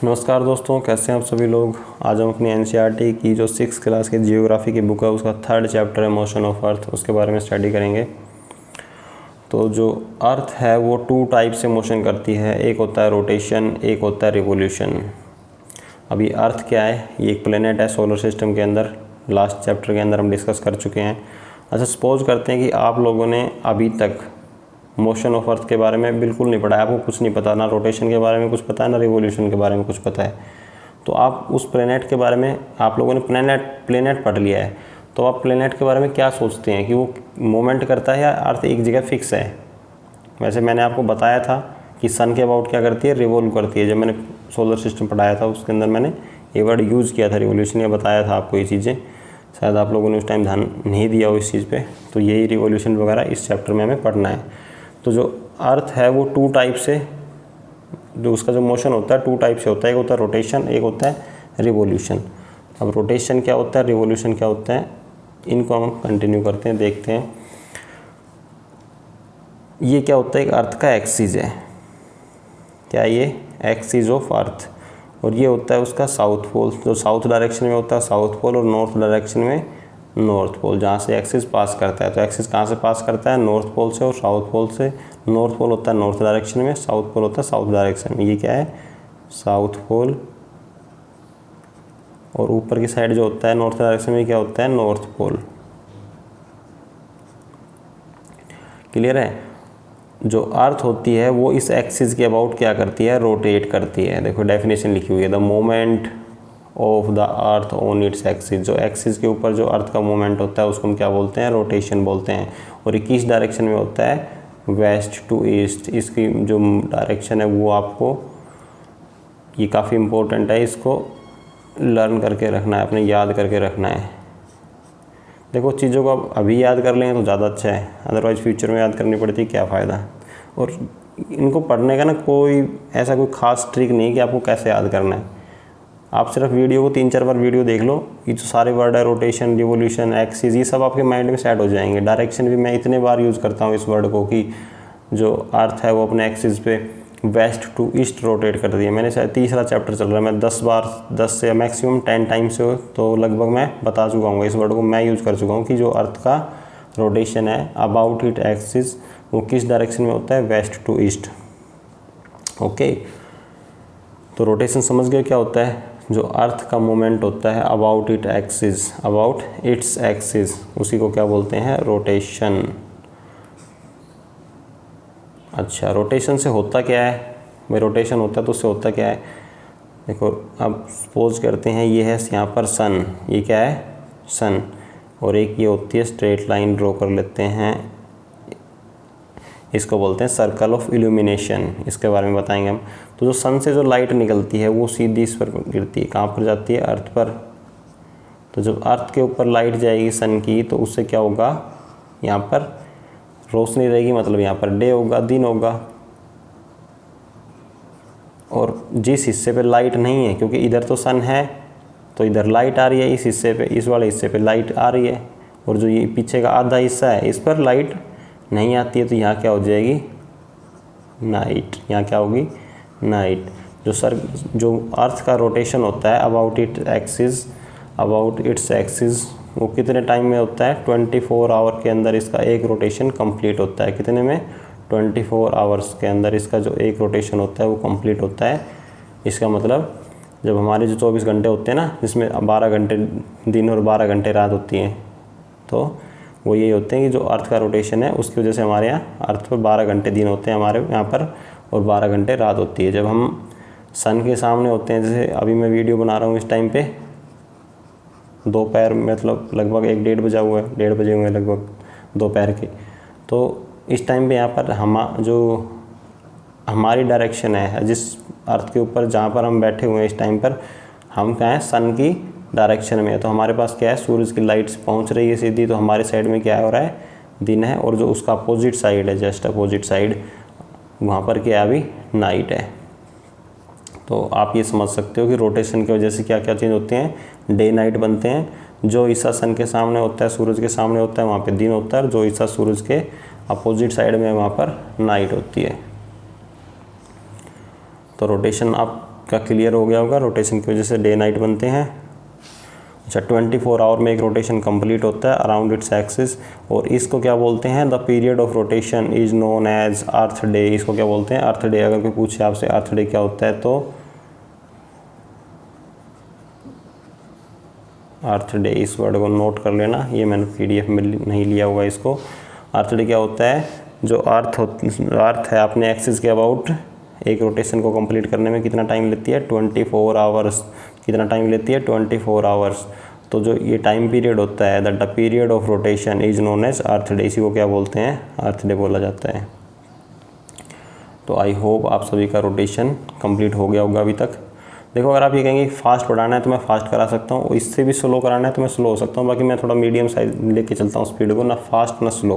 नमस्कार दोस्तों, कैसे हैं आप सभी लोग। आज हम अपनी एनसीईआरटी की जो 6th क्लास की जियोग्राफी की बुक है उसका 3rd चैप्टर है मोशन ऑफ अर्थ, उसके बारे में स्टडी करेंगे। तो जो अर्थ है वो 2 टाइप से मोशन करती है, एक होता है रोटेशन, एक होता है रिवोल्यूशन। अभी अर्थ क्या है, ये एक प्लेनेट है सोलर सिस्टम के अंदर, लास्ट चैप्टर के अंदर हम डिस्कस कर चुके हैं। अच्छा, सपोज करते हैं कि आप लोगों ने अभी तक मोशन ऑफ अर्थ के बारे में बिल्कुल नहीं पढ़ा है, आपको कुछ नहीं पता, ना रोटेशन के बारे में कुछ पता है, ना रिवोल्यूशन के बारे में कुछ पता है। तो आप उस प्लेनेट के बारे में, आप लोगों ने प्लेनेट पढ़ लिया है, तो आप प्लेनेट के बारे में क्या सोचते हैं कि वो मूवमेंट करता है या अर्थ एक जगह फिक्स है। वैसे मैंने आपको बताया था कि सन के अबाउट क्या करती है, रिवॉल्व करती है। जब मैंने सोलर सिस्टम पढ़ाया था उसके अंदर मैंने ये वर्ड यूज़ किया था रिवोल्यूशन, या बताया था आपको ये चीज़ें। शायद आप लोगों ने उस टाइम ध्यान नहीं दिया हो इस चीज़ पे। तो यही रिवोल्यूशन वगैरह इस चैप्टर में हमें पढ़ना है। तो जो अर्थ है वो 2 टाइप से, जो उसका जो मोशन होता है 2 टाइप से होता है, एक होता है रोटेशन, एक होता है रिवोल्यूशन। अब रोटेशन क्या होता है, रिवोल्यूशन क्या होता है, इनको हम कंटिन्यू करते हैं, देखते हैं। ये क्या होता है, एक अर्थ का एक्सिस है, क्या ये एक्सिस ऑफ अर्थ, और ये होता है उसका साउथ पोल, जो साउथ डायरेक्शन में होता है साउथ पोल, और नॉर्थ डायरेक्शन में नॉर्थ पोल, जहाँ से एक्सिस पास करता है। तो एक्सिस कहाँ से पास करता है, नॉर्थ पोल से और साउथ पोल से। नॉर्थ पोल होता है नॉर्थ डायरेक्शन में, साउथ पोल होता है साउथ डायरेक्शन में। ये क्या है, साउथ पोल, और ऊपर की साइड जो होता है नॉर्थ डायरेक्शन में क्या होता है, नॉर्थ पोल। क्लियर है। जो अर्थ होती है वो इस एक्सिस के अबाउट क्या करती है, रोटेट करती है। देखो डेफिनेशन लिखी हुई है, the moment of the earth on its axis. जो एक्सिस के ऊपर जो अर्थ का मूवमेंट होता है उसको हम क्या बोलते हैं, रोटेशन बोलते हैं। और ये किस डायरेक्शन में होता है, वेस्ट टू ईस्ट। इसकी जो डायरेक्शन है वो आपको, ये काफ़ी इम्पोर्टेंट है, इसको लर्न करके रखना है, अपने याद करके रखना है। देखो चीज़ों को आप अभी याद कर लेंगे तो ज़्यादा अच्छा है, अदरवाइज़ फ्यूचर में याद करनी पड़ती है, क्या फ़ायदा। और इनको पढ़ने का ना कोई ऐसा कोई ख़ास ट्रिक नहीं है कि आपको कैसे याद करना है। आप सिर्फ वीडियो को 3-4 बार वीडियो देख लो, ये जो सारे वर्ड है, रोटेशन, रिवोल्यूशन, एक्सिस, ये सब आपके माइंड में सेट हो जाएंगे। डायरेक्शन भी मैं इतने बार यूज़ करता हूँ इस वर्ड को कि जो अर्थ है वो अपने एक्सिस पे वेस्ट टू ईस्ट रोटेट कर दिया। मैंने शायद 3रा चैप्टर चल रहा है, मैं 10 बार, 10 से मैक्सिमम 10 टाइम्स से तो लगभग मैं बता चुका हूँ, इस वर्ड को मैं यूज़ कर चुका हूँ कि जो अर्थ का रोटेशन है अबाउट इट एक्सिस वो किस डायरेक्शन में होता है, वेस्ट टू ईस्ट। ओके, तो रोटेशन समझ गए क्या होता है। जो अर्थ का मूवमेंट होता है about it axis, about its axis, उसी को क्या बोलते हैं, रोटेशन। अच्छा, रोटेशन से होता क्या है भाई, रोटेशन होता है तो उससे होता क्या है। देखो अब सपोज करते हैं ये है यहाँ पर सन, ये क्या है, सन, और एक ये होती है स्ट्रेट लाइन, ड्रॉ कर लेते हैं, इसको बोलते हैं सर्कल ऑफ इल्यूमिनेशन, इसके बारे में बताएंगे हम। तो जो सन से जो लाइट निकलती है वो सीधी इस पर गिरती है, कहाँ पर जाती है, अर्थ पर। तो जब अर्थ के ऊपर लाइट जाएगी सन की तो उससे क्या होगा, यहाँ पर रोशनी रहेगी, मतलब यहाँ पर डे होगा, दिन होगा। और जिस हिस्से पे लाइट नहीं है, क्योंकि इधर तो सन है तो इधर लाइट आ रही है, इस हिस्से पे, इस वाले हिस्से पे लाइट आ रही है, और जो ये पीछे का आधा हिस्सा है इस पर लाइट नहीं आती है, तो यहाँ क्या हो जाएगी, नाइट। यहाँ क्या होगी, नाइट। जो अर्थ का रोटेशन होता है अबाउट इट्स एक्सिस, वो कितने टाइम में होता है, 24 आवर के अंदर इसका एक रोटेशन कंप्लीट होता है। कितने में, 24 आवर्स के अंदर इसका जो एक रोटेशन होता है वो कंप्लीट होता है। इसका मतलब जब हमारे जो 24 घंटे होते हैं ना, जिसमें 12 घंटे दिन और 12 घंटे रात होती हैं, तो वो यही होते हैं कि जो अर्थ का रोटेशन है उसकी वजह से हमारे यहाँ अर्थ पर 12 घंटे दिन होते हैं हमारे यहाँ पर, और 12 घंटे रात होती है। जब हम सन के सामने होते हैं, जैसे अभी मैं वीडियो बना रहा हूँ इस टाइम पे दोपहर, मतलब लगभग 1-1:30 बजा हुआ है, 1:30 बजे हुए हैं लगभग दोपहर के। तो इस टाइम पे यहाँ पर जो हमारी डायरेक्शन है, जिस अर्थ के ऊपर जहाँ पर हम बैठे हुए हैं इस टाइम पर, हम क्या है, सन की डायरेक्शन में है। तो हमारे पास क्या है, सूरज की लाइट्स पहुँच रही है सीधी, तो हमारे साइड में क्या हो रहा है, दिन है, और जो उसका अपोजिट साइड है, जस्ट अपोजिट साइड, वहाँ पर क्या है, अभी नाइट है। तो आप ये समझ सकते हो कि रोटेशन की वजह से क्या क्या चेंज होते हैं, डे नाइट बनते हैं। जो हिस्सा सन के सामने होता है, सूरज के सामने होता है, वहाँ पे दिन होता है, और जो हिस्सा सूरज के अपोजिट साइड में वहाँ पर नाइट होती है। तो रोटेशन आप आपका क्लियर हो गया होगा। रोटेशन की वजह से डे नाइट बनते हैं। अच्छा, 24 आवर में एक रोटेशन कंप्लीट होता है अराउंड इट्स एक्सिस, और इसको क्या बोलते हैं, the period of rotation is known as earth day. इसको क्या बोलते हैं, अर्थ डे। अगर कोई पूछे आपसे अर्थ डे क्या होता है तो अर्थ डे, इस वर्ड को नोट कर लेना, ये मैंने PDF में नहीं लिया हुआ इसको। अर्थ डे क्या होता है, जो अर्थ है अपने एक्सिस के अबाउट एक रोटेशन को कंप्लीट करने में कितना टाइम लेती है, 24 आवर्स। कितना टाइम लेती है, 24 आवर्स। तो जो ये टाइम पीरियड होता है, the period of rotation is known as earth day, इसी को क्या बोलते हैं, अर्थ डे बोला जाता है। तो आई होप आप सभी का रोटेशन कंप्लीट हो गया होगा अभी तक। देखो, अगर आप ये कहेंगे फास्ट पढ़ाना है तो मैं फास्ट करा सकता हूँ, इससे भी स्लो कराना है तो मैं स्लो हो सकता हूँ, बाकी मैं थोड़ा मीडियम साइज लेके चलता हूँ स्पीड को, ना फास्ट ना स्लो।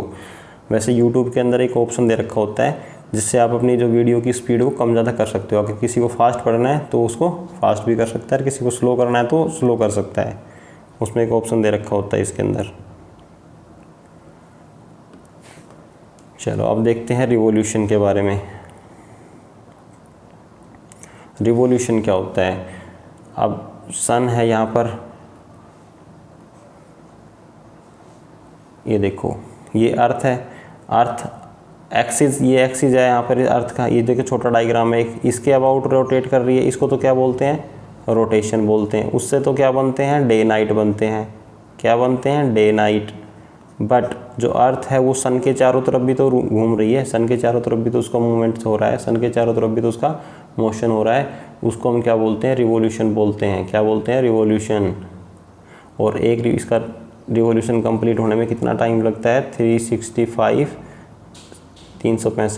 वैसे यूट्यूब के अंदर एक ऑप्शन दे रखा होता है जिससे आप अपनी जो वीडियो की स्पीड को कम ज़्यादा कर सकते हो। अगर किसी को फास्ट पढ़ना है तो उसको फास्ट भी कर सकता है, किसी को स्लो करना है तो स्लो कर सकता है, उसमें एक ऑप्शन दे रखा होता है इसके अंदर। चलो अब देखते हैं रिवॉल्यूशन के बारे में। रिवॉल्यूशन क्या होता है, अब सन है यहाँ पर, ये देखो ये अर्थ है, अर्थ एक्सिस, ये एक्सिस है यहाँ पर अर्थ का, ये देखो छोटा डायग्राम है एक, इसके अबाउट रोटेट कर रही है, इसको तो क्या बोलते हैं, रोटेशन बोलते हैं। उससे तो क्या बनते हैं, डे नाइट बनते हैं। क्या बनते हैं, डे नाइट। बट जो अर्थ है वो सन के चारों तरफ भी तो घूम रही है, सन के चारों तरफ भी तो उसका मूवमेंट हो रहा है, सन के चारों तरफ भी तो उसका मोशन हो रहा है, उसको हम क्या बोलते हैं, रिवॉल्यूशन बोलते हैं। क्या बोलते हैं, रिवॉल्यूशन। और एक इसका रिवॉल्यूशन कंप्लीट होने में कितना टाइम लगता है, 365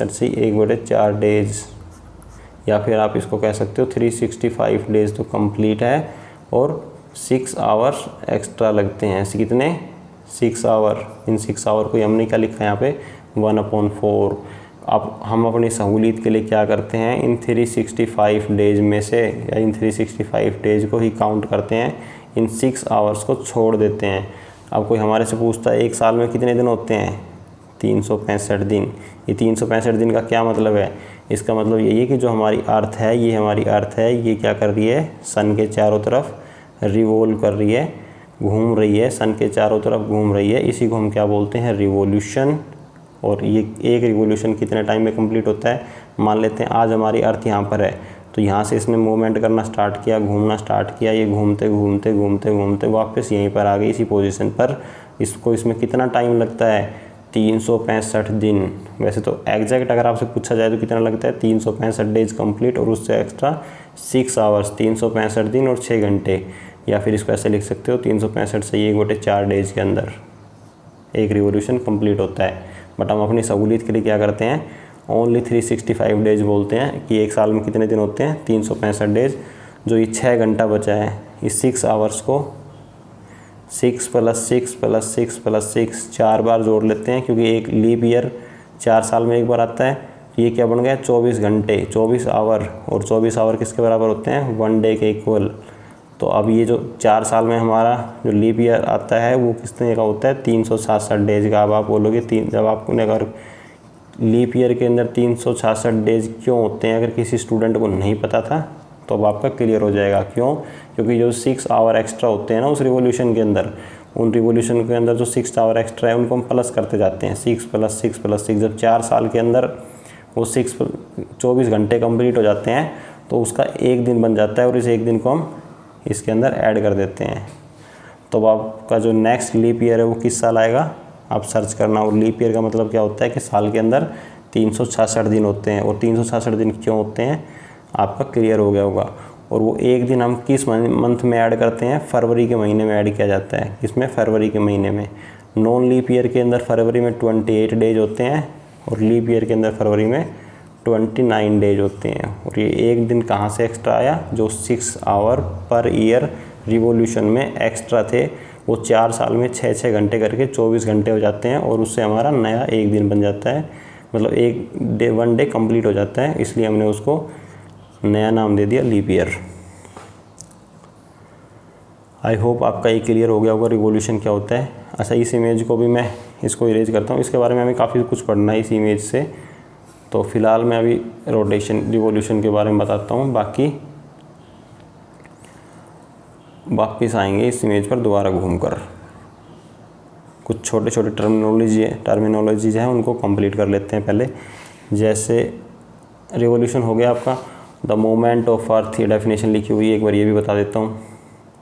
से 1/4 डेज, या फिर आप इसको कह सकते हो 365 डेज तो कंप्लीट है, और 6 आवर्स एक्स्ट्रा लगते हैं। कितने, 6 आवर। इन 6 आवर को हमने क्या लिखा है यहाँ पे, 1/4। अब हम अपनी सहूलियत के लिए क्या करते हैं, इन 365 डेज में से, या इन 365 डेज को ही काउंट करते हैं, इन 6 आवर्स को छोड़ देते हैं। अब कोई हमारे से पूछता है एक साल में कितने दिन होते हैं, 365 दिन। ये 365 दिन का क्या मतलब है, इसका मतलब यही है कि जो हमारी अर्थ है, ये हमारी अर्थ है, ये क्या कर रही है, सन के चारों तरफ रिवॉल्व कर रही है, घूम रही है, सन के चारों तरफ घूम रही है। इसी को हम क्या बोलते हैं, रिवॉल्यूशन। और ये एक रिवॉल्यूशन कितने टाइम में कंप्लीट होता है, मान लेते हैं आज हमारी अर्थ यहाँ पर है, तो यहाँ से इसने मूवमेंट करना स्टार्ट किया, घूमना स्टार्ट किया, ये घूमते घूमते घूमते घूमते वापस यहीं पर आ गई इसी पोजीशन पर। इसको इसमें कितना टाइम लगता है, 365 दिन। वैसे तो एग्जैक्ट अगर आपसे पूछा जाए तो कितना लगता है, 365 डेज कंप्लीट, और उससे एक्स्ट्रा 6 आवर्स, 365 दिन और 6 घंटे। या फिर इसको ऐसे लिख सकते हो, 365 से 1/4 डेज के अंदर एक रिवॉल्यूशन कंप्लीट होता है। बट हम अपनी सहूलियत के लिए क्या करते हैं, ओनली 365 डेज बोलते हैं कि एक साल में कितने दिन होते हैं, 365 डेज। जो ये 6 घंटा बचा है, इस 6 आवर्स को 6 + 6 + 6 + 6 4 बार जोड़ लेते हैं, क्योंकि एक लीप ईयर 4 साल में एक बार आता है। ये क्या बन गया, 24 घंटे, 24 आवर। और 24 आवर किसके बराबर होते हैं, 1 डे के इक्वल। तो अब ये जो 4 साल में हमारा जो लीप ईयर आता है वो कितने का होता है, 366 डेज का। अब आप बोलोगे जब आपने अगर लीप ईयर के अंदर 366 डेज क्यों होते हैं, अगर किसी स्टूडेंट को नहीं पता था तो अब आपका क्लियर हो जाएगा। क्यों, क्योंकि जो 6 आवर एक्स्ट्रा होते हैं ना उस रिवॉल्यूशन के अंदर, उन रिवॉल्यूशन के अंदर जो 6 आवर एक्स्ट्रा है उनको हम प्लस करते जाते हैं, 6 + 6 + 6। जब 4 साल के अंदर वो 24 घंटे कंप्लीट हो जाते हैं तो उसका एक दिन बन जाता है, और इस एक दिन को हम इसके अंदर ऐड कर देते हैं। तो आपका जो नेक्स्ट लीप ईयर है वो किस साल आएगा, आप सर्च करना। और लीप ईयर का मतलब क्या होता है कि साल के अंदर 366 दिन होते हैं, और 366 दिन क्यों होते हैं आपका क्लियर हो गया होगा। और वो एक दिन हम किस मंथ में ऐड करते हैं, फरवरी के महीने में ऐड किया जाता है। किसमें, फरवरी के महीने में। नॉन लीप ईयर के अंदर फरवरी में 28 डेज होते हैं, और लीप ईयर के अंदर फरवरी में 29 डेज होते हैं। और ये एक दिन कहाँ से एक्स्ट्रा आया, जो 6 आवर पर ईयर रिवॉल्यूशन में एक्स्ट्रा थे, वो 4 साल में 6-6 घंटे करके 24 घंटे हो जाते हैं, और उससे हमारा नया एक दिन बन जाता है, मतलब एक डे 1 डे कंप्लीट हो जाता है। इसलिए हमने उसको नया नाम दे दिया लीप ईयर। आई होप आपका ये क्लियर हो गया होगा रिवॉल्यूशन क्या होता है। अच्छा, इस इमेज को भी मैं इसको इरेज करता हूँ, इसके बारे में हमें काफ़ी कुछ पढ़ना है इस इमेज से। तो फिलहाल मैं अभी रोटेशन रिवॉल्यूशन के बारे में बताता हूँ, बाकी वापस आएंगे इस इमेज पर दोबारा घूमकर। कुछ छोटे छोटे टर्मिनोलॉजीज हैं उनको कंप्लीट कर लेते हैं पहले। जैसे रिवॉल्यूशन हो गया आपका, द मोमेंट ऑफ अर्थ, ये डेफिनेशन लिखी हुई है, एक बार ये भी बता देता हूँ।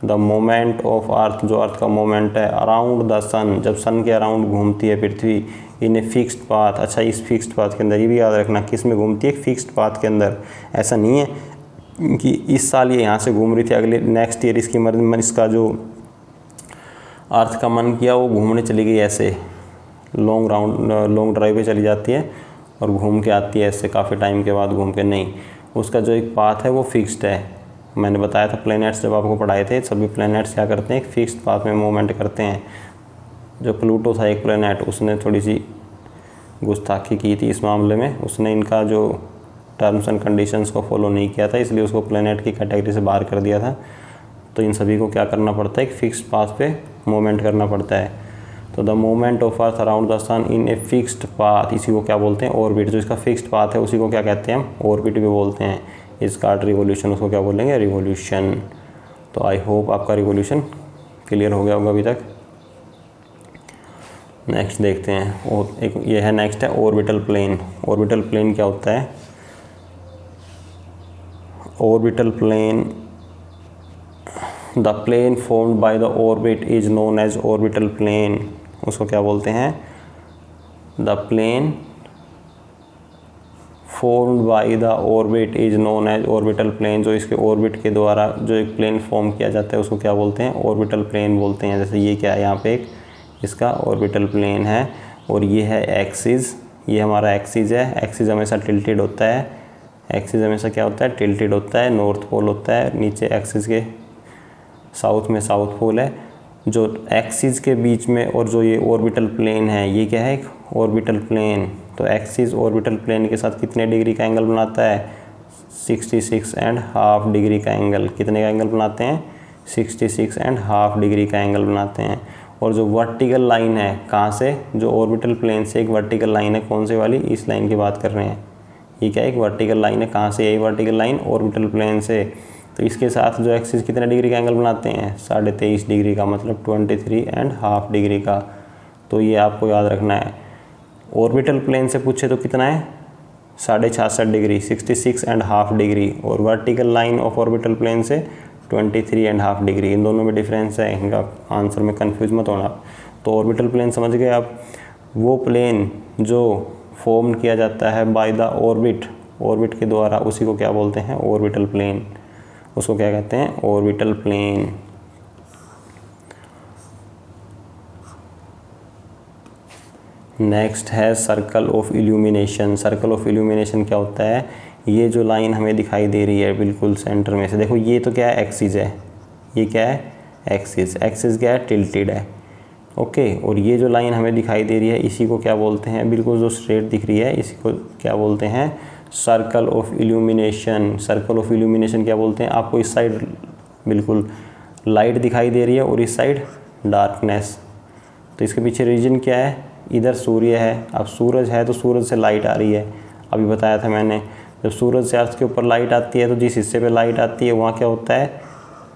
द मोमेंट ऑफ अर्थ, जो अर्थ का मोमेंट है, अराउंड द सन, जब सन के अराउंड घूमती है पृथ्वी, इन ए फिक्स्ड पाथ। अच्छा, इस फिक्स्ड पाथ के अंदर, ये भी याद रखना किस में घूमती है, फिक्स्ड पाथ के अंदर। ऐसा नहीं है कि इस साल ये यहाँ से घूम रही थी, अगले नेक्स्ट ईयर इसका जो अर्थ का मन किया वो घूमने चली गई, ऐसे लॉन्ग ड्राइव पे चली जाती है और घूम के आती है ऐसे काफ़ी टाइम के बाद घूम के। नहीं, उसका जो एक पाथ है वो फिक्स्ड है। मैंने बताया था प्लैनेट्स जब आपको पढ़ाए थे, सभी प्लैनेट्स क्या करते हैं, एक फिक्स्ड पाथ में मूवमेंट करते हैं। जो प्लूटो था एक प्लैनेट, उसने थोड़ी सी गुस्ताखी की थी इस मामले में, उसने इनका जो टर्म्स एंड कंडीशंस को फॉलो नहीं किया था, इसलिए उसको प्लैनेट की कैटेगरी से बाहर कर दिया था। तो इन सभी को क्या करना पड़ता है, एक फिक्स्ड पाथ पे मूवमेंट करना पड़ता है। तो the movement of earth around the sun in a fixed path, इसी को क्या बोलते हैं, ऑर्बिट। जो इसका फिक्स्ड पाथ है उसी को क्या कहते हैं, हम ऑर्बिट भी बोलते हैं। इसका रिवॉल्यूशन, उसको क्या बोलेंगे, रिवॉल्यूशन। तो आई होप आपका रिवॉल्यूशन क्लियर हो गया होगा अभी तक। नेक्स्ट देखते हैं, और एक ये है, नेक्स्ट है ऑर्बिटल प्लेन। ऑर्बिटल प्लेन क्या होता है, orbital plane, the plane formed by the orbit is known as orbital plane. उसको क्या बोलते हैं, the plane formed by the orbit is known as orbital plane. जो इसके ऑर्बिट के द्वारा जो एक प्लेन फॉर्म किया जाता है उसको क्या बोलते हैं, ऑर्बिटल प्लेन बोलते हैं। जैसे ये क्या है, यहाँ पे एक इसका ऑर्बिटल प्लेन है, और ये है एक्सिस, ये हमारा एक्सिस है। एक्सिस हमेशा टिल्टेड होता है, एक्सिस हमेशा क्या होता है, टिल्टेड होता है, नॉर्थ पोल होता है, नीचे एक्सिस के साउथ में साउथ पोल है। जो एक्सिस के बीच में और जो ये ऑर्बिटल प्लेन है, ये क्या है, एक ऑर्बिटल प्लेन। तो एक्सिस ऑर्बिटल प्लेन के साथ कितने डिग्री का एंगल बनाता है, 66.5 डिग्री का एंगल। कितने का एंगल बनाते हैं, 66.5 डिग्री का एंगल बनाते हैं। और जो वर्टिकल लाइन है, कहाँ से, जो ऑर्बिटल प्लेन से एक वर्टिकल लाइन है, कौन से वाली, इस लाइन की बात कर रहे हैं। ये क्या, एक वर्टिकल लाइन है, कहाँ से, यही वर्टिकल लाइन ऑर्बिटल प्लेन से। तो इसके साथ जो एक्सिस कितने डिग्री का एंगल बनाते हैं, 23.5 डिग्री का, मतलब 23.5 डिग्री का। तो ये आपको याद रखना है। ऑर्बिटल प्लेन से पूछे तो कितना है, 66.5 डिग्री, 66.5 डिग्री, और vertical line of orbital plane से 23.5 डिग्री। इन दोनों में डिफरेंस है, इनका आंसर में कंफ्यूज मत होना। तो ऑर्बिटल प्लेन समझ गए आप, वो प्लेन जो फॉर्म किया जाता है बाय द ऑर्बिट, ऑर्बिट के द्वारा, उसी को क्या बोलते हैं, ऑर्बिटल प्लेन। उसको क्या कहते हैं, ऑर्बिटल प्लेन। नेक्स्ट है circle of illumination. Circle of illumination क्या होता है, ये जो लाइन हमें दिखाई दे रही है बिल्कुल सेंटर में से, देखो ये तो क्या है, एक्सिस है, ये क्या है, एक्सिस। एक्सिस क्या है, टिल्टेड है, ओके। और ये जो लाइन हमें दिखाई दे रही है, इसी को क्या बोलते हैं, बिल्कुल जो स्ट्रेट दिख रही है, इसी को क्या बोलते हैं, circle of illumination. Circle of illumination क्या बोलते हैं, आपको इस साइड बिल्कुल लाइट दिखाई दे रही है और इस साइड डार्कनेस। तो इसके पीछे रीजन क्या है, इधर सूर्य है, अब सूरज है तो सूरज से लाइट आ रही है। अभी बताया था मैंने, जब सूरज से अर्थ के ऊपर लाइट आती है तो जिस हिस्से पे लाइट आती है वहाँ क्या होता है,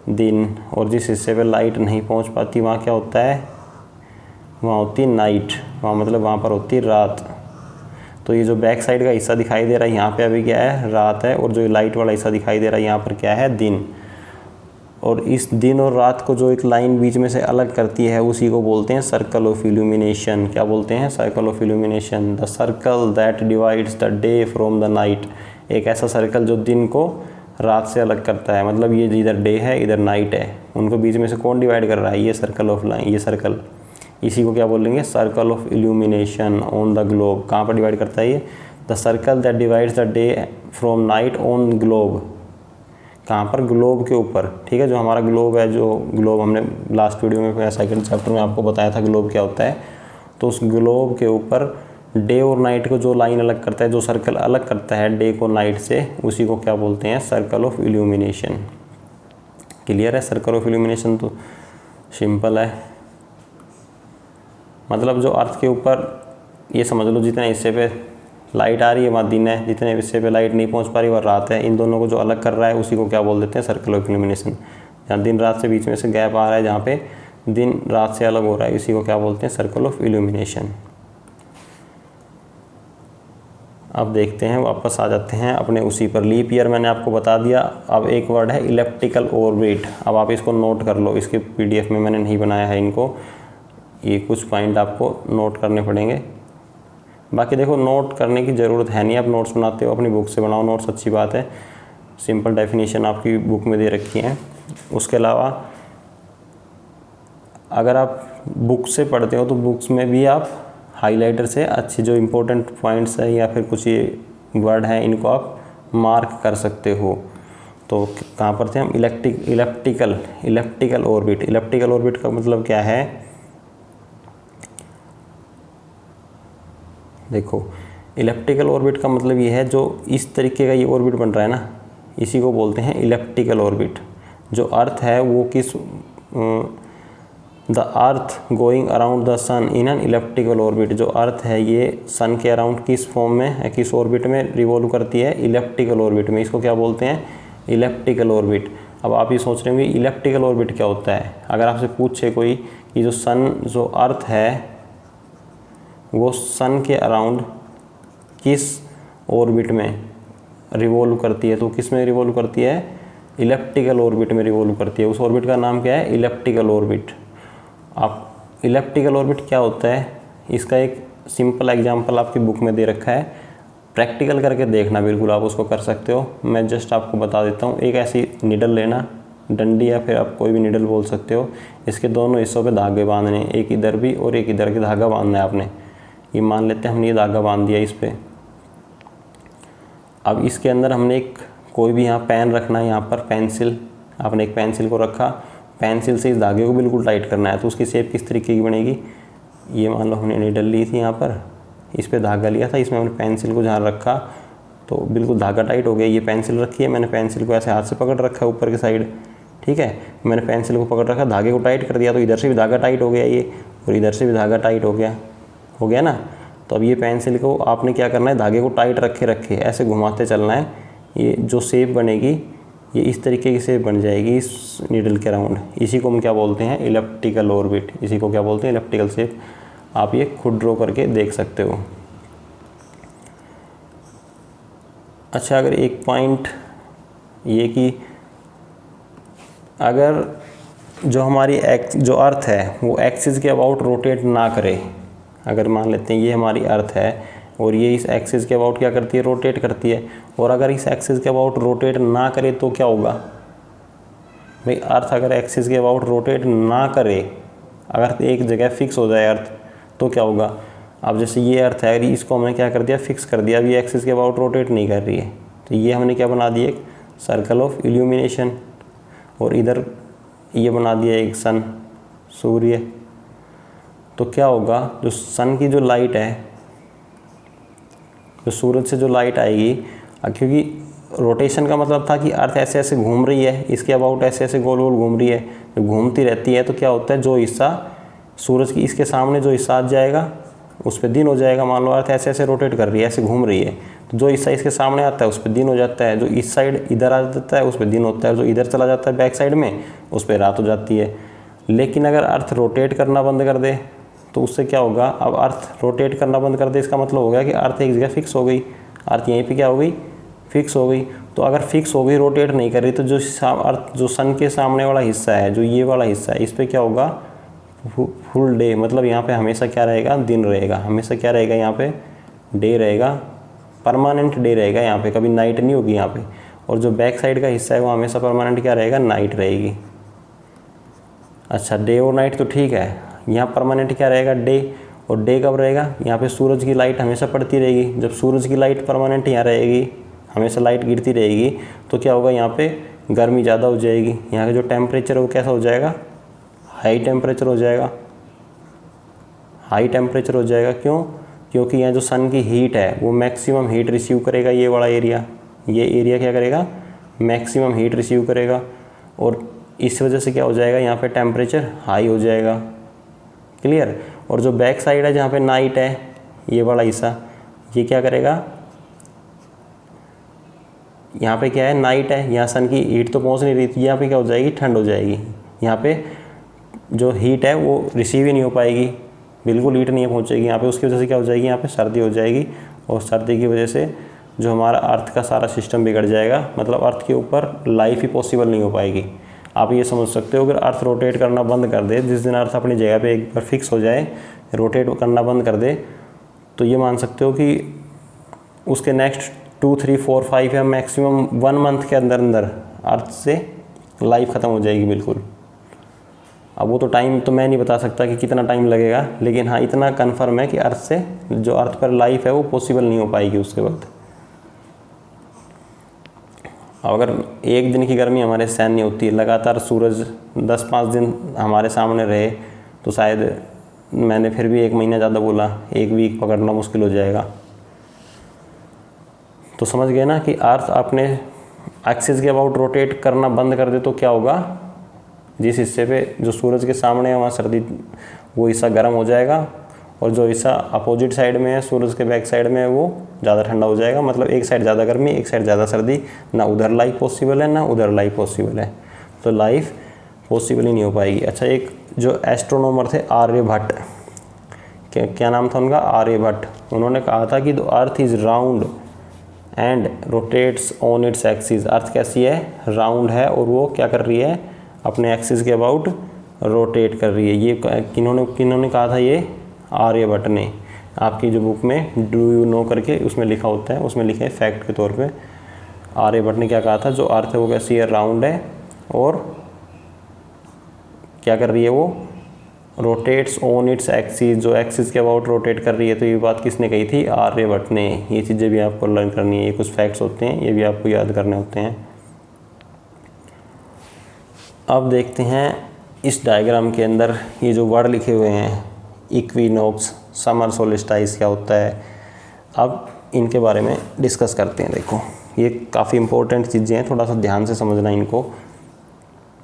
दिन, और जिस हिस्से पे लाइट नहीं पहुँच पाती वहाँ क्या होता है, वहाँ होती है नाइट, वहाँ मतलब वहाँ पर होती है रात। तो ये जो बैक साइड का हिस्सा दिखाई दे रहा है यहाँ पे अभी क्या है, रात है, और जो लाइट वाला हिस्सा दिखाई दे रहा है यहाँ पर क्या है, दिन। और इस दिन और रात को जो एक लाइन बीच में से अलग करती है उसी को बोलते हैं सर्कल ऑफ इल्यूमिनेशन। क्या बोलते हैं, circle of illumination. The circle that divides the day from the night. एक ऐसा सर्कल जो दिन को रात से अलग करता है, मतलब ये इधर डे है इधर नाइट है, उनको बीच में से कौन डिवाइड कर रहा है, ये सर्कल ऑफ लाइन, ये सर्कल, इसी को क्या बोलेंगे, circle of illumination on the globe. कहाँ पर डिवाइड करता है ये, the circle that divides the day from night on globe. कहाँ पर, ग्लोब के ऊपर, ठीक है। जो हमारा ग्लोब है, जो ग्लोब हमने लास्ट वीडियो में सेकंड चैप्टर में आपको बताया था ग्लोब क्या होता है, तो उस ग्लोब के ऊपर डे और नाइट को जो लाइन अलग करता है, जो सर्कल अलग करता है डे को नाइट से, उसी को क्या बोलते हैं, सर्कल ऑफ इल्यूमिनेशन। क्लियर है, सर्कल ऑफ इल्यूमिनेशन तो सिंपल है, मतलब जो अर्थ के ऊपर, ये समझ लो जितने हिस्से पे लाइट आ रही है वहाँ दिन है, जितने हिस्से पे लाइट नहीं पहुँच पा रही वह रात है। इन दोनों को जो अलग कर रहा है उसी को क्या बोल देते हैं, सर्कल ऑफ इल्यूमिनेशन। जहाँ दिन रात से बीच में से गैप आ रहा है, जहाँ पे दिन रात से अलग हो रहा है, इसी को क्या बोलते हैं, सर्कल ऑफ इल्यूमिनेशन। अब देखते हैं, वापस आ जाते हैं अपने उसी पर। लीप ईयर मैंने आपको बता दिया। अब एक वर्ड है इलिप्टिकल ऑर्बिट। अब आप इसको नोट कर लो, इसके पीडीएफ में मैंने नहीं बनाया है इनको, ये कुछ पॉइंट आपको नोट करने पड़ेंगे। बाकी देखो नोट करने की ज़रूरत है नहीं, आप नोट्स बनाते हो अपनी बुक से बनाओ नोट्स, अच्छी बात है। सिंपल डेफिनेशन आपकी बुक में दे रखी है। उसके अलावा अगर आप बुक से पढ़ते हो तो बुक्स में भी आप हाइलाइटर से अच्छे जो इम्पोर्टेंट पॉइंट्स है या फिर कुछ ये वर्ड हैं इनको आप मार्क कर सकते हो। तो कहाँ पर थे हम, इलिप्टिकल ऑर्बिट। इलिप्टिकल ऑर्बिट का मतलब क्या है, देखो इलिप्टिकल ऑर्बिट का मतलब ये है जो इस तरीके का ये ऑर्बिट बन रहा है ना, इसी को बोलते हैं इलिप्टिकल ऑर्बिट। जो अर्थ है वो किस, the earth going around the sun in an elliptical orbit. जो अर्थ है ये सन के अराउंड किस फॉर्म में है, किस ऑर्बिट में रिवॉल्व करती है, इलिप्टिकल ऑर्बिट में। इसको क्या बोलते हैं, इलिप्टिकल ऑर्बिट। अब आप ये सोच रहे होंगे इलिप्टिकल ऑर्बिट क्या होता है। अगर आपसे पूछे कोई कि जो सन, जो अर्थ है वो सन के अराउंड किस ऑर्बिट में रिवॉल्व करती है, तो किस में रिवॉल्व करती है, इलिप्टिकल ऑर्बिट में रिवॉल्व करती है। उस ऑर्बिट का नाम क्या है, इलिप्टिकल ऑर्बिट। आप इलिप्टिकल ऑर्बिट क्या होता है, इसका एक सिंपल एग्जांपल आपकी बुक में दे रखा है, प्रैक्टिकल करके देखना, बिल्कुल आप उसको कर सकते हो। मैं जस्ट आपको बता देता हूँ। एक ऐसी निडल लेना, डंडी या फिर आप कोई भी निडल बोल सकते हो। इसके दोनों हिस्सों पे धागे बांधने, एक इधर भी और एक इधर के धागा बांधना है आपने। ये मान लेते हैं हमने ये धागा बांध दिया इस पर। अब इसके अंदर हमने एक कोई भी यहाँ पेन रखना है, यहाँ पर पेंसिल, आपने एक पेंसिल को रखा, पेंसिल से इस धागे को बिल्कुल टाइट करना है। तो उसकी शेप किस तरीके की बनेगी, ये मान लो हमने निडल ली थी यहाँ पर, इस पर धागा लिया था, इसमें हमने पेंसिल को जहाँ रखा तो बिल्कुल धागा टाइट हो गया। ये पेंसिल रखी है, मैंने पेंसिल को ऐसे हाथ से पकड़ रखा है ऊपर की साइड, ठीक है। मैंने पेंसिल को पकड़ रखा, धागे को टाइट कर दिया, तो इधर से भी धागा टाइट हो गया ये, और इधर से भी धागा टाइट हो गया ना। तो अब ये पेंसिल को आपने क्या करना है, धागे को टाइट रखे ऐसे घुमाते चलना है। ये जो शेप बनेगी ये इस तरीके की शेप बन जाएगी इस नीडल के राउंड। इसी को हम क्या बोलते हैं, इलिप्टिकल ऑर्बिट। इसी को क्या बोलते हैं, इलिप्टिकल शेप। आप ये खुद ड्रॉ करके देख सकते हो। अच्छा, अगर एक पॉइंट ये कि अगर जो हमारी जो अर्थ है वो एक्सिस के अबाउट रोटेट ना करे, अगर मान लेते हैं ये हमारी अर्थ है और ये इस एक्सिस के अबाउट क्या करती है, रोटेट करती है, और अगर इस एक्सिस के अबाउट रोटेट ना करे तो क्या होगा भाई, अर्थ अगर एक्सिस के अबाउट रोटेट ना करे, अगर एक जगह फिक्स हो जाए अर्थ तो क्या होगा। अब जैसे ये अर्थ है, इसको हमने क्या कर दिया, फिक्स कर दिया, अभी एक्सिस के अबाउट रोटेट नहीं कर रही है, तो ये हमने क्या बना दिया, एक सर्कल ऑफ इल्यूमिनेशन। और इधर ये बना दिया एक सन, सूर्य। तो क्या होगा, जो सन की जो लाइट है, जो सूरज से जो लाइट आएगी, क्योंकि रोटेशन का मतलब था कि अर्थ ऐसे ऐसे घूम रही है, इसके अबाउट ऐसे ऐसे गोल गोल घूम रही है, जो घूमती रहती है, तो क्या होता है, जो हिस्सा सूरज की इसके सामने जो हिस्सा आ जाएगा उस पर दिन हो जाएगा। मान लो अर्थ ऐसे ऐसे रोटेट कर रही है, ऐसे घूम रही है, तो जो हिस्सा इसके सामने आता है उस पर दिन हो जाता है, जो इस साइड इधर आ जाता है उस पर दिन होता है, जो इधर चला जाता है बैक साइड में उस पर रात हो जाती है। लेकिन अगर अर्थ रोटेट करना बंद कर दे तो उससे क्या होगा, अब अर्थ रोटेट करना बंद कर दे, इसका मतलब हो गया कि अर्थ एक जगह फिक्स हो गई, अर्थ यहीं पे क्या हो गई, फिक्स हो गई। तो अगर फिक्स हो गई, रोटेट नहीं कर रही, तो जो अर्थ जो सन के सामने वाला हिस्सा है, जो ये वाला हिस्सा है, इस पर क्या होगा, फुल डे, मतलब यहाँ पे हमेशा क्या रहेगा, दिन रहेगा, हमेशा क्या रहेगा, यहाँ पे डे रहेगा, परमानेंट डे रहेगा, यहाँ पे कभी नाइट नहीं होगी यहाँ पे। और जो बैक साइड का हिस्सा है वो हमेशा परमानेंट क्या रहेगा, नाइट रहेगी। अच्छा, डे और नाइट तो ठीक है, यहाँ परमानेंट क्या रहेगा, डे। और डे कब रहेगा, यहाँ पे सूरज की लाइट हमेशा पड़ती रहेगी। जब सूरज की लाइट परमानेंट यहाँ रहेगी, हमेशा लाइट गिरती रहेगी, तो क्या होगा, यहाँ पे गर्मी ज़्यादा हो जाएगी, यहाँ का जो टेम्परेचर है वो कैसा हो जाएगा, हाई टेम्परेचर हो जाएगा, हाई टेम्परेचर हो जाएगा। क्यों, क्योंकि यहाँ जो सन की हीट है वो मैक्सिमम हीट रिसीव करेगा, ये वाला एरिया, ये एरिया क्या करेगा, मैक्सिमम हीट रिसीव करेगा, और इस वजह से क्या हो जाएगा, यहाँ पे टेम्परेचर हाई हो जाएगा। क्लियर। और जो बैक साइड है जहाँ पे नाइट है, ये वाला हिस्सा, ये क्या करेगा, यहाँ पे क्या है, नाइट है, यहाँ सन की हीट तो पहुँच नहीं रही थी, यहाँ पे क्या हो जाएगी, ठंड हो जाएगी। यहाँ पे जो हीट है वो रिसीव ही नहीं हो पाएगी, बिल्कुल हीट नहीं पहुँचेगी यहाँ पे, उसकी वजह से क्या हो जाएगी, यहाँ पे सर्दी हो जाएगी, और सर्दी की वजह से जो हमारा अर्थ का सारा सिस्टम बिगड़ जाएगा, मतलब अर्थ के ऊपर लाइफ ही पॉसिबल नहीं हो पाएगी। आप ये समझ सकते हो, अगर अर्थ रोटेट करना बंद कर दे, जिस दिन अर्थ अपनी जगह पे एक बार फिक्स हो जाए, रोटेट करना बंद कर दे, तो ये मान सकते हो कि उसके नेक्स्ट 2, 3, 4, 5 या मैक्सिमम 1 मंथ के अंदर अंदर अर्थ से लाइफ ख़त्म हो जाएगी बिल्कुल। अब वो तो टाइम तो मैं नहीं बता सकता कि कितना टाइम लगेगा, लेकिन हाँ इतना कन्फर्म है कि अर्थ से जो अर्थ पर लाइफ है वो पॉसिबल नहीं हो पाएगी उसके बाद। अगर एक दिन की गर्मी हमारे सहन नहीं होती, लगातार सूरज 10-5 दिन हमारे सामने रहे, तो शायद मैंने फिर भी 1 महीना ज़्यादा बोला, 1 वीक पकड़ना मुश्किल हो जाएगा। तो समझ गए ना कि अर्थ अपने एक्सिस के अबाउट रोटेट करना बंद कर दे तो क्या होगा, जिस हिस्से पे जो सूरज के सामने है वहाँ सर्दी, वो हिस्सा गर्म हो जाएगा, और जो हिस्सा अपोजिट साइड में है, सूरज के बैक साइड में है, वो ज़्यादा ठंडा हो जाएगा। मतलब एक साइड ज़्यादा गर्मी, एक साइड ज़्यादा सर्दी, ना उधर लाइफ पॉसिबल है ना उधर लाइफ पॉसिबल है, तो लाइफ पॉसिबल ही नहीं हो पाएगी। अच्छा, एक जो एस्ट्रोनॉमर थे आर्यभट्ट, क्या नाम था उनका, आर्यभट्ट, उन्होंने कहा था कि the earth is round and rotates on its axis. Earth कैसी है, राउंड है, और वो क्या कर रही है, अपने एक्सिस के अबाउट रोटेट कर रही है। ये किन्होंने कहा था, ये आर्यभट्ट ने। आपकी जो बुक में डू यू नो करके उसमें लिखा होता है, उसमें लिखे फैक्ट के तौर पे आर्यभट्ट ने क्या कहा था, जो अर्थ है वो कैसी है, राउंड है, और क्या कर रही है, वो रोटेट्स ऑन इट्स एक्सिस, जो एक्सिस के अबाउट रोटेट कर रही है। तो ये बात किसने कही थी, आर्यभट्ट ने। ये चीज़ें भी आपको लर्न करनी है, ये कुछ फैक्ट्स होते हैं, ये भी आपको याद करने होते हैं। अब देखते हैं इस डायग्राम के अंदर ये जो वर्ड लिखे हुए हैं, इक्विनॉक्स, समर सोल्स्टिस क्या होता है, अब इनके बारे में डिस्कस करते हैं। देखो ये काफ़ी इंपॉर्टेंट चीज़ें हैं, थोड़ा सा ध्यान से समझना इनको।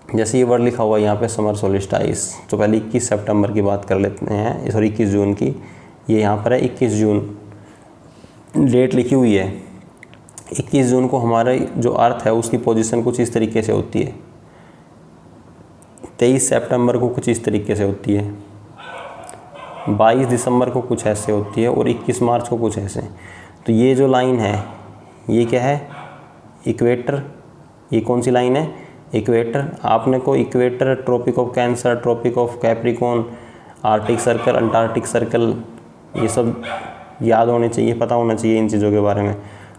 जैसे ये वर्ड लिखा हुआ है यहाँ पे समर सोल्स्टिस, तो पहले 21 सितंबर की बात कर लेते हैं, सॉरी 21 जून की। ये यहाँ पर है 21 जून डेट लिखी हुई है। 21 जून को हमारा जो अर्थ है उसकी पोजीशन कुछ इस तरीके से होती है, 23 सितंबर को कुछ इस तरीके से होती है, 22 दिसंबर को कुछ ऐसे होती है, और 21 मार्च को कुछ ऐसे। तो ये जो लाइन है ये क्या है, इक्वेटर। ये कौन सी लाइन है, इक्वेटर। आपने को equator, Tropic of Cancer, Tropic of Capricorn, Arctic Circle, Antarctic Circle, ये सब याद होने चाहिए, पता होना चाहिए इन चीज़ों के बारे में।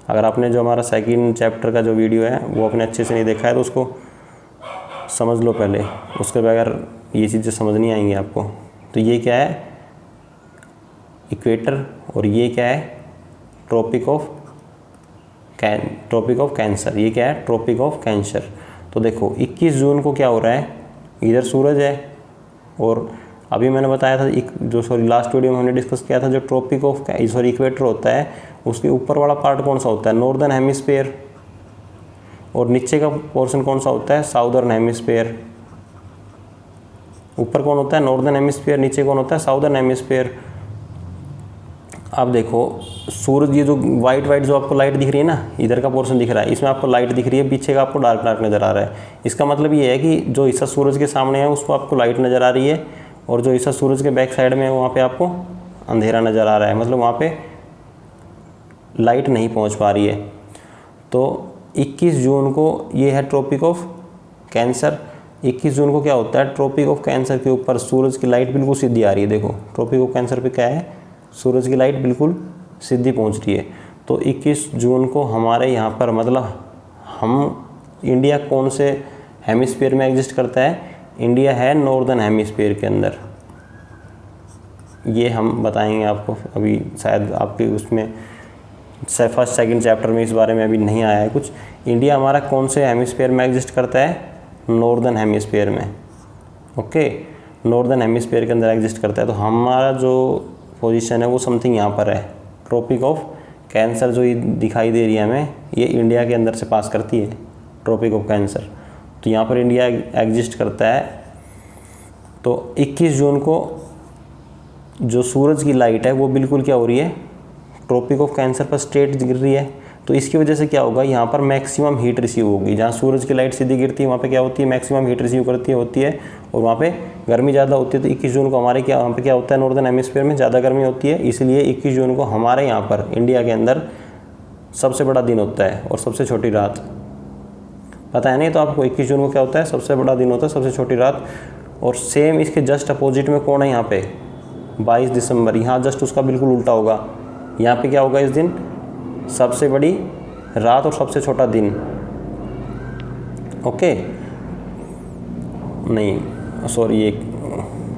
अगर आपने जो हमारा सेकंड चैप्टर का जो वीडियो है वो अपने अच्छे से नहीं देखा है तो उसको समझ लो पहले, उसके बगैर ये चीज़ें समझ नहीं आएंगी आपको। तो ये क्या है, इक्वेटर, और ये क्या है, ट्रॉपिक ऑफ कैंसर। ये क्या है, ट्रॉपिक ऑफ कैंसर। तो देखो 21 जून को क्या हो रहा है, इधर सूरज है, और अभी मैंने बताया था लास्ट वीडियो में हमने डिस्कस किया था, जो ट्रॉपिक ऑफ इक्वेटर होता है उसके ऊपर वाला पार्ट कौन सा होता है, नॉर्दर्न हेमिस्फीयर, और नीचे का पोर्शन कौन सा होता है, साउदर्न हेमिस्फीयर। ऊपर कौन होता है, नॉर्दर्न हेमिस्फीयर, नीचे कौन होता है, साउदर्न हेमिस्फीयर। अब देखो सूरज, ये जो वाइट जो आपको लाइट दिख रही है ना, इधर का पोर्शन दिख रहा है, इसमें आपको लाइट दिख रही है, पीछे का आपको डार्क नज़र आ रहा है। इसका मतलब ये है कि जो हिस्सा सूरज के सामने है उसको आपको लाइट नज़र आ रही है, और जो हिस्सा सूरज के बैक साइड में है वहाँ पे आपको अंधेरा नज़र आ रहा है, मतलब वहाँ पे लाइट नहीं पहुँच पा रही है। तो 21 जून को ये है ट्रॉपिक ऑफ कैंसर। 21 जून को क्या होता है, ट्रॉपिक ऑफ कैंसर के ऊपर सूरज की लाइट बिल्कुल सीधी आ रही है। देखो ट्रॉपिक ऑफ कैंसर पे क्या है, सूरज की लाइट बिल्कुल सीधी पहुंच रही है। तो 21 जून को हमारे यहाँ पर, मतलब हम इंडिया कौन से हेमिस्फीयर में एग्जिस्ट करता है, इंडिया है नॉर्दर्न हेमिस्फीयर के अंदर। ये हम बताएंगे आपको, अभी शायद आपके उसमें फर्स्ट सेकंड चैप्टर में इस बारे में अभी नहीं आया है कुछ। इंडिया हमारा कौन से हेमिस्फीयर में एग्जिस्ट करता है, नॉर्दर्न हेमिस्फीयर में। ओके, नॉर्दर्न हेमिस्फीयर के अंदर एग्जिस्ट करता है। तो हमारा जो पोजीशन है वो समथिंग यहाँ पर है। ट्रॉपिक ऑफ कैंसर जो ये दिखाई दे रही है हमें, ये इंडिया के अंदर से पास करती है, ट्रॉपिक ऑफ कैंसर। तो यहाँ पर इंडिया एग्जिस्ट करता है। तो 21 जून को जो सूरज की लाइट है वो बिल्कुल क्या हो रही है, ट्रॉपिक ऑफ कैंसर पर स्ट्रेट गिर रही है। तो इसकी वजह से क्या होगा, यहाँ पर मैक्सिमम हीट रिसीव होगी। जहाँ सूरज की लाइट सीधी गिरती है वहाँ पे क्या होती है, मैक्सिमम हीट रिसीव करती होती है और वहाँ पे गर्मी ज़्यादा होती है। तो 21 जून को हमारे क्या वहाँ पे क्या होता है, नॉर्दर्न हेमिस्फीयर में ज़्यादा गर्मी होती है, इसलिए 21 जून को हमारे यहाँ पर इंडिया के अंदर सबसे बड़ा दिन होता है और सबसे छोटी रात। पता है नहीं तो आपको 21 जून को क्या होता है, सबसे बड़ा दिन होता है, सबसे छोटी रात। और सेम इसके जस्ट अपोजिट में कौन है यहाँ पे, 22 दिसंबर। यहाँ जस्ट उसका बिल्कुल उल्टा होगा। यहाँ पे क्या होगा इस दिन, सबसे बड़ी रात और सबसे छोटा दिन। ओके नहीं सॉरी, ये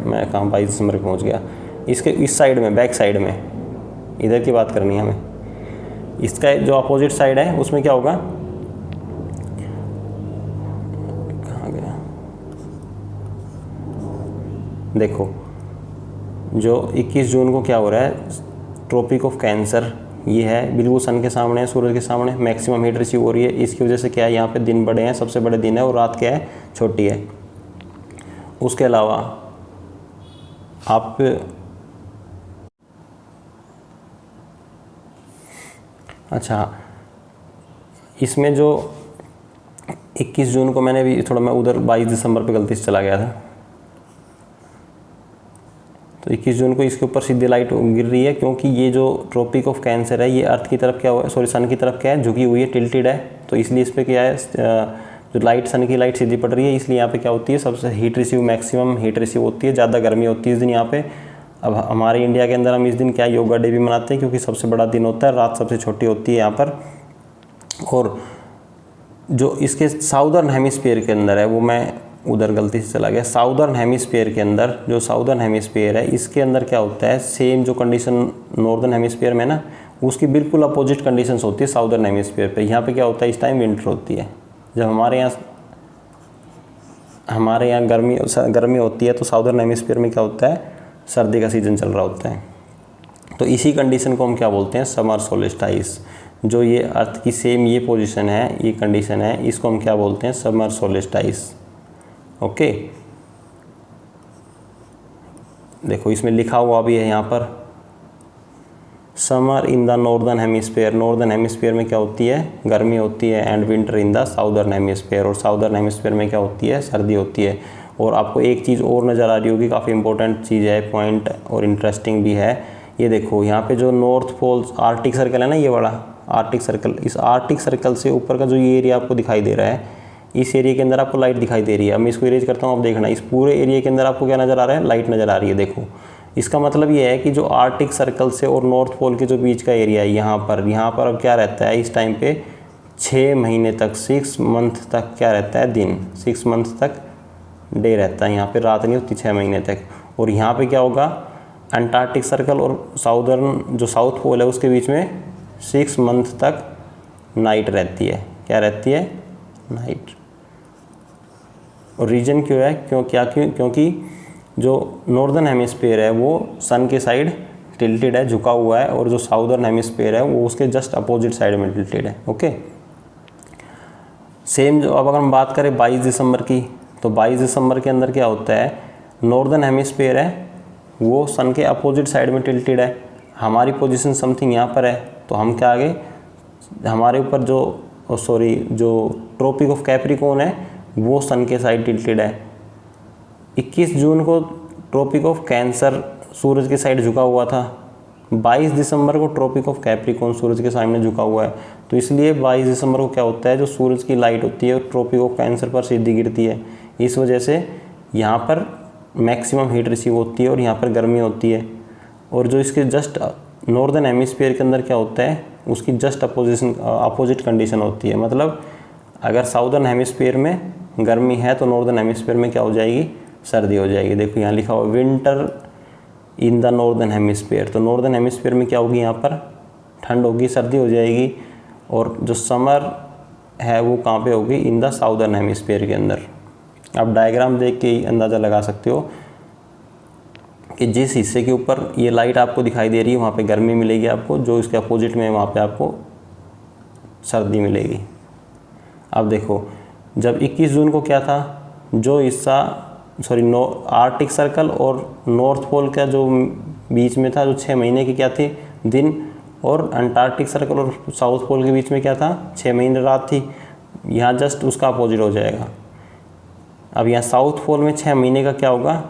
मैं कहाँ 22 दिसंबर पे पहुँच गया। इसके इस साइड में, बैक साइड में, इधर की बात करनी है हमें। इसका जो अपोजिट साइड है उसमें क्या होगा, कहाँ गया, देखो जो 21 जून को क्या हो रहा है, ट्रॉपिक ऑफ कैंसर ये है, बिल्कुल सन के सामने है, सूरज के सामने, मैक्सिमम हीट रिसीव हो रही है। इसकी वजह से क्या है, यहाँ पे दिन बड़े हैं, सबसे बड़े दिन है, और रात क्या है, छोटी है। उसके अलावा आप अच्छा, इसमें जो 21 जून को मैंने भी थोड़ा, मैं उधर 22 दिसंबर पे गलती से चला गया था। तो 21 जून को इसके ऊपर सीधी लाइट गिर रही है, क्योंकि ये जो ट्रॉपिक ऑफ कैंसर है ये अर्थ की तरफ क्या हुआ है, सॉरी सन की तरफ क्या है, झुकी हुई है, टिल्टेड है। तो इसलिए इस पर क्या है, जो लाइट, सन की लाइट सीधी पड़ रही है, इसलिए यहाँ पे क्या होती है, सबसे heat receive, maximum heat receive होती है, ज़्यादा गर्मी होती है इस दिन यहाँ पे। अब हमारे इंडिया के अंदर हम इस दिन क्या योगा डे भी मनाते हैं, क्योंकि सबसे बड़ा दिन होता है, रात सबसे छोटी होती है यहाँ पर। और जो इसके साउदर्न हेमिस्फीयर के अंदर है, वो मैं उधर गलती से चला गया, साउदर्न हेमिस्फीयर के अंदर, जो साउदर्न हेमिस्फीयर है इसके अंदर क्या होता है, सेम जो कंडीशन नॉर्दर्न हेमिस्फीयर में ना, उसकी बिल्कुल अपोजिट कंडीशंस होती है साउदर्न हेमिस्फीयर पे। यहाँ पे क्या होता है, इस टाइम विंटर होती है। जब हमारे यहाँ गर्मी होती है, तो साउदर्न हेमिस्फीयर में क्या होता है, सर्दी का सीज़न चल रहा होता है। तो इसी कंडीशन को हम क्या बोलते हैं, समर सोलिस्टाइस। जो ये अर्थ की सेम ये पोजीशन है, ये कंडीशन है, इसको हम क्या बोलते हैं, समर सोलिस्टाइस। ओके, देखो इसमें लिखा हुआ भी है यहाँ पर, summer in the northern hemisphere. Northern hemisphere में क्या होती है, गर्मी होती है, and winter in the southern hemisphere. और साउदर्न हेमिस्फीयर में क्या होती है, सर्दी होती है। और आपको एक चीज़ और नज़र आ रही होगी, काफ़ी इंपॉर्टेंट चीज़ है, पॉइंट और इंटरेस्टिंग भी है। ये देखो यहाँ पे जो नॉर्थ पोल आर्टिक सर्कल है ना, ये वाला आर्टिक सर्कल, इस आर्टिक सर्कल से ऊपर का जो ये एरिया आपको दिखाई दे रहा है, इस एरिया के अंदर आपको लाइट दिखाई दे रही है। अब मैं इसको इरेज करता हूँ, आप देखना, इस पूरे एरिया के अंदर आपको क्या नज़र आ रहा है, लाइट नज़र आ रही है। देखो इसका मतलब ये है कि जो आर्टिक सर्कल से और नॉर्थ पोल के जो बीच का एरिया है, यहाँ पर अब क्या रहता है, इस टाइम पे 6 महीने तक, 6 मंथ तक क्या रहता है, दिन, 6 मंथ तक डे रहता है। यहाँ पे रात नहीं होती 6 महीने तक। और यहाँ पे क्या होगा, अंटार्कटिक सर्कल और साउदर्न जो साउथ पोल है उसके बीच में 6 मंथ तक नाइट रहती है। क्या रहती है, नाइट। और रीजन क्यों है, क्योंकि जो नॉर्दर्न हेमिस्फीयर है वो सन के साइड टिल्टेड है, झुका हुआ है, और जो साउदर्न हेमिस्फीयर है वो उसके जस्ट अपोजिट साइड में टिल्टेड है। ओके, सेम जो अब अगर हम बात करें 22 दिसंबर की, तो 22 दिसंबर के अंदर क्या होता है, नॉर्दर्न हेमिस्फीयर है वो सन के अपोजिट साइड में टिल्टेड है, हमारी पोजीशन समथिंग यहाँ पर है। तो हम क्या आगे, हमारे ऊपर जो ट्रॉपिक ऑफ कैप्रिकॉर्न है वो सन के साइड टिल्टेड है। 21 जून को ट्रॉपिक ऑफ कैंसर सूरज के साइड झुका हुआ था, 22 दिसंबर को ट्रॉपिक ऑफ कैप्रिकॉर्न सूरज के सामने झुका हुआ है। तो इसलिए 22 दिसंबर को क्या होता है, जो सूरज की लाइट होती है ट्रॉपिक ऑफ कैंसर पर सीधी गिरती है। इस वजह से यहाँ पर मैक्सिमम हीट रिसीव होती है और यहाँ पर गर्मी होती है। और जो इसके जस्ट नॉर्दर्न हेमिस्फीयर के अंदर क्या होता है, उसकी जस्ट अपोजिट कंडीशन होती है। मतलब अगर साउदर्न हेमिस्फीयर में गर्मी है तो नॉर्दर्न हेमिस्फीयर में क्या हो जाएगी, सर्दी हो जाएगी। देखो यहाँ लिखा हुआ winter in the northern hemisphere. तो नॉर्दर्न हेमिस्फीयर में क्या होगी, यहाँ पर ठंड होगी, सर्दी हो जाएगी। और जो समर है वो कहाँ पे होगी, इन द साउदर्न हेमिस्फीयर के अंदर। आप डायग्राम देख के ही अंदाज़ा लगा सकते हो कि जिस हिस्से के ऊपर ये लाइट आपको दिखाई दे रही है वहाँ पे गर्मी मिलेगी आपको, जो इसके अपोजिट में वहाँ पे आपको सर्दी मिलेगी। अब देखो जब 21 जून को क्या था, जो हिस्सा आर्टिक सर्कल और नॉर्थ पोल का जो बीच में था, जो 6 महीने की क्या थी दिन, और अंटार्कटिक सर्कल और साउथ पोल के बीच में क्या था, 6 महीने रात थी। यहाँ जस्ट उसका अपोजिट हो जाएगा। अब यहाँ साउथ पोल में 6 महीने का क्या होगा,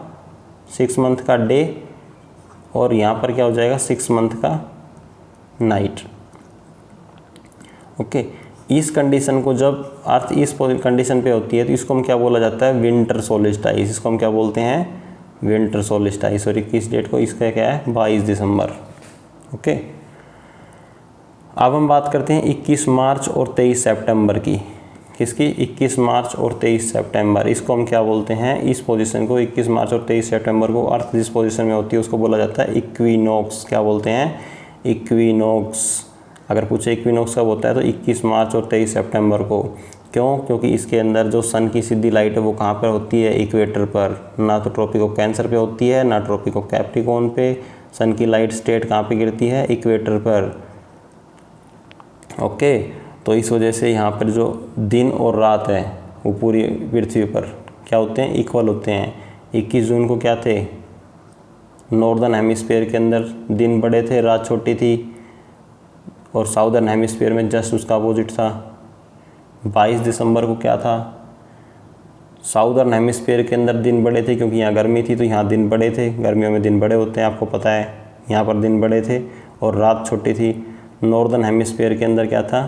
6 मंथ का डे, और यहाँ पर क्या हो जाएगा, 6 मंथ का नाइट। ओके, इस कंडीशन को जब अर्थ इस कंडीशन पे होती है तो इसको हम क्या बोला जाता है, विंटर सोल्स्टिस। इसको हम क्या बोलते हैं, विंटर सोल्स्टिस। और 21 डेट को इसका क्या है, 22 दिसंबर। ओके, अब हम बात करते हैं 21 मार्च और 23 सितंबर की। किसकी, 21 मार्च और 23 सितंबर। इसको हम क्या बोलते हैं, इस पोजीशन को 21 मार्च और 23 सितंबर को अर्थ जिस पोजीशन में होती है उसको बोला जाता है इक्विनॉक्स। क्या बोलते हैं, इक्विनॉक्स। अगर पूछे इक्विनॉक्स कब होता है तो 21 मार्च और 23 सितंबर को। क्यों, क्योंकि इसके अंदर जो सन की सीधी लाइट है वो कहाँ पर होती है, इक्वेटर पर। ना तो ट्रॉपिक ऑफ कैंसर पे होती है, ना ट्रॉपिक ऑफ कैप्रिकॉर्न पे। सन की लाइट स्ट्रेट कहाँ पे गिरती है, इक्वेटर पर। ओके, तो इस वजह से यहाँ पर जो दिन और रात है वो पूरी पृथ्वी पर क्या होते हैं, इक्वल होते हैं। 21 जून को क्या थे, नॉर्दर्न हेमिस्फीयर के अंदर दिन बड़े थे, रात छोटी थी, और साउदर्न हेमिस्फीयर में जस्ट उसका अपोजिट था। 22 दिसंबर को क्या था, साउदर्न हेमिस्फीयर के अंदर दिन बड़े थे क्योंकि यहाँ गर्मी थी तो यहाँ दिन बड़े थे। गर्मियों में दिन बड़े होते हैं, आपको पता है। यहाँ पर दिन बड़े थे और रात छोटी थी। नॉर्दर्न हेमिस्फीयर के अंदर क्या था,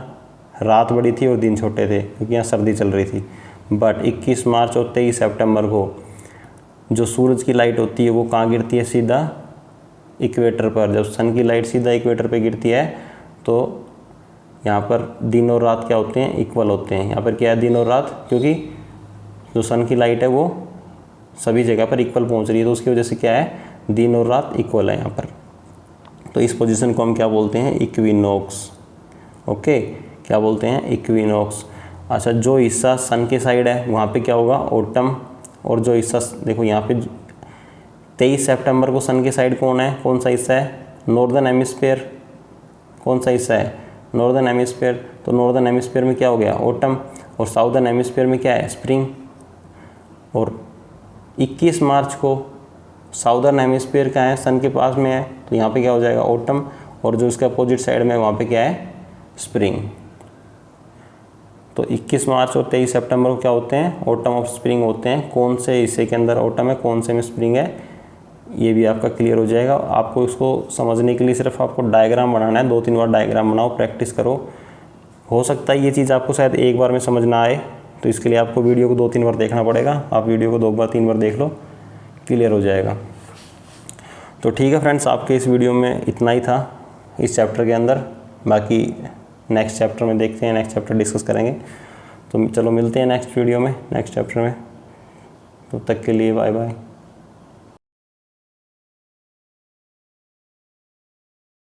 रात बड़ी थी और दिन छोटे थे क्योंकि यहाँ सर्दी चल रही थी। बट 21 मार्च और 23 सितंबर को जो सूरज की लाइट होती है वो कहाँ गिरती है, सीधा इक्वेटर पर। जब सन की लाइट सीधा इक्वेटर पर गिरती है तो यहाँ पर दिन और रात क्या होते हैं, इक्वल होते हैं। यहाँ पर क्या है, दिन और रात, क्योंकि जो सन की लाइट है वो सभी जगह पर इक्वल पहुँच रही है, तो उसकी वजह से क्या है, दिन और रात इक्वल है यहाँ पर। तो इस पोजीशन को हम क्या बोलते हैं, इक्विनॉक्स। ओके, क्या बोलते हैं, इक्विनॉक्स। अच्छा, जो हिस्सा सन के साइड है वहाँ पे क्या होगा, ऑटम। और जो हिस्सा देखो यहाँ पे 23 सितंबर को सन के साइड कौन है, कौन सा हिस्सा है, नॉर्दर्न हेमिस्फीयर। कौन सा हिस्सा है, नॉर्दर्न हेमिस्फीयर। तो नॉर्दर्न हेमिस्फीयर में क्या हो गया, ऑटम। और साउदर्न हेमिस्फीयर में क्या है, स्प्रिंग। और 21 मार्च को साउदर्न हेमिस्फीयर का है, सन के पास में है, तो यहाँ पे क्या हो जाएगा, ऑटम। और जो उसके अपोजिट साइड में वहाँ पे क्या है, स्प्रिंग। तो 21 मार्च और 23 सितंबर को क्या होते हैं, ऑटम ऑफ स्प्रिंग होते हैं। कौन से हिस्से के अंदर ऑटम है, कौन से में स्प्रिंग है, ये भी आपका क्लियर हो जाएगा। आपको इसको समझने के लिए सिर्फ आपको डायग्राम बनाना है, 2-3 बार डायग्राम बनाओ, प्रैक्टिस करो। हो सकता है ये चीज़ आपको शायद एक बार में समझ ना आए, तो इसके लिए आपको वीडियो को 2-3 बार देखना पड़ेगा। आप वीडियो को 2-3 बार देख लो, क्लियर हो जाएगा। तो ठीक है फ्रेंड्स, आपके इस वीडियो में इतना ही था इस चैप्टर के अंदर। बाकी नेक्स्ट चैप्टर में देखते हैं, नेक्स्ट चैप्टर डिस्कस करेंगे। तो चलो मिलते हैं नेक्स्ट वीडियो में, नेक्स्ट चैप्टर में। तब तक के लिए बाय बाय।